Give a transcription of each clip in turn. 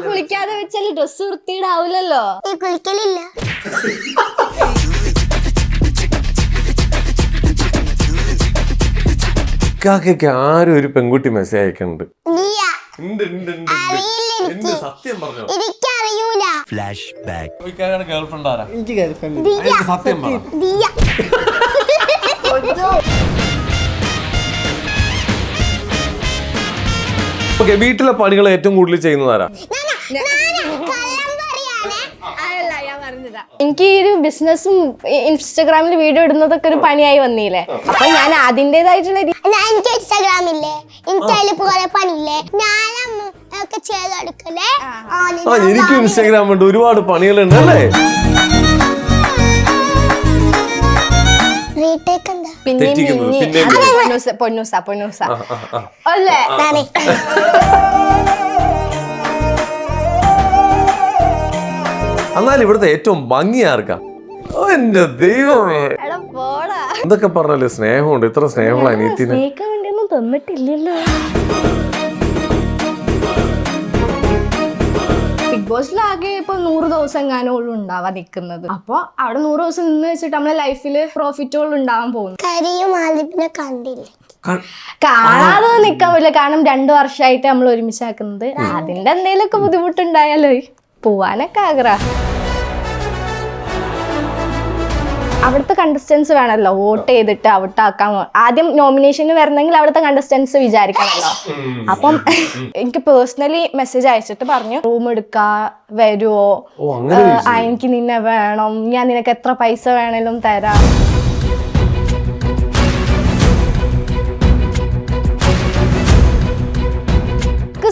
കുളിക്കാതെ വെച്ചാല് ഡ്രസ് വൃത്തിയിടാവൂലല്ലോ. കുളിക്കലില്ല. ആരും ഒരു പെൺകുട്ടി മെസ്സേജ് അയക്കുന്നുണ്ട്. സത്യം പറഞ്ഞു എനിക്കറിയൂല. ഫ്ലാഷ് ബാക്ക് ഗേൾഫ്രണ്ട് ആരാ? എനിക്ക് ഗേൾഫ്രണ്ട്. സത്യം പറ. ഓക്കെ, വീട്ടിലെ പണികൾ ഏറ്റവും കൂടുതൽ ചെയ്യുന്നതാരാ? എനിക്ക് ഈ ഒരു ബിസിനസ്സും ഇൻസ്റ്റാഗ്രാമിൽ വീഡിയോ ഇടുന്നതൊക്കെ ഒരു പണിയായി വന്നില്ലേ. അപ്പൊ ഞാൻ അതിൻ്റെതായിട്ടുള്ള എനിക്ക് ഇൻസ്റ്റാഗ്രാമില്ലേ, എനിക്ക് അതിൽ കുറെ പണിയില്ലേ, ഞാനൊക്കെ ചെയ്തെടുക്കല്ലേ. എനിക്കും ഇൻസ്റ്റാഗ്രാം ഉണ്ട്, ഒരുപാട് പണികളുണ്ട് അല്ലേ? പൊന്നൂസ അല്ലേ? എന്നാൽ ഇവിടുത്തെ ഏറ്റവും ഭംഗി ആർക്കാ? എന്റെ ദൈവമേ, എന്തൊക്കെ പറഞ്ഞാല് സ്നേഹമുണ്ട്. ഇത്ര സ്നേഹമുള്ള അനിയത്തിനെ സ്നേഹിക്കാൻ വേണ്ടിയൊന്നും തന്നിട്ടില്ലല്ലോ. ബിഗ് ബോസിലാകെ ഇപ്പൊ 100 ദിവസം എങ്ങാനും ഉണ്ടാവാൻ നിൽക്കുന്നത്. അപ്പൊ അവിടെ 100 ദിവസം നിന്ന് വെച്ചിട്ട് നമ്മളെ ലൈഫില് പ്രോഫിറ്റുകൾ ഉണ്ടാവാൻ പോകുന്നു. കാണാതെ നിക്കാൻ പറ്റില്ല, കാരണം 2 വർഷമായിട്ട് നമ്മൾ ഒരുമിച്ചാക്കുന്നത്. അതിന്റെ എന്തെങ്കിലുമൊക്കെ ബുദ്ധിമുട്ടുണ്ടായാലോ പോവാനൊക്കെ ആഗ്രഹം. അവിടുത്തെ കണ്ടസ്റ്റൻസ് വേണമല്ലോ വോട്ട് ചെയ്തിട്ട് ഔട്ടാക്കാൻ. ആദ്യം നോമിനേഷന് വരണമെങ്കിൽ അവിടുത്തെ കണ്ടസ്റ്റൻസ് വിചാരിക്കണമല്ലോ. അപ്പം എനിക്ക് പേഴ്സണലി മെസ്സേജ് അയച്ചിട്ട് പറഞ്ഞു, റൂം എടുക്കാ വരുവോ, എനിക്ക് നിന്നെ വേണം, ഞാൻ നിനക്ക് എത്ര പൈസ വേണേലും തരാം.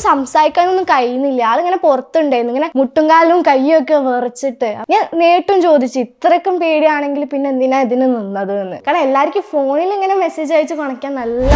സംസാരിക്കാനൊന്നും കഴിയുന്നില്ല. ആളിങ്ങനെ പുറത്തുണ്ടായിരുന്നു, ഇങ്ങനെ മുട്ടുംകാലും കയ്യും ഒക്കെ വിറച്ചിട്ട്. ഞാൻ നേട്ടും ചോദിച്ചു, ഇത്രയ്ക്കും പേടിയാണെങ്കിൽ പിന്നെ എന്തിനാ ഇതിന് നിന്നത് എന്ന്. കാരണം എല്ലാവർക്കും ഫോണിൽ ഇങ്ങനെ മെസ്സേജ് അയച്ച് കണക്കാൻ നല്ല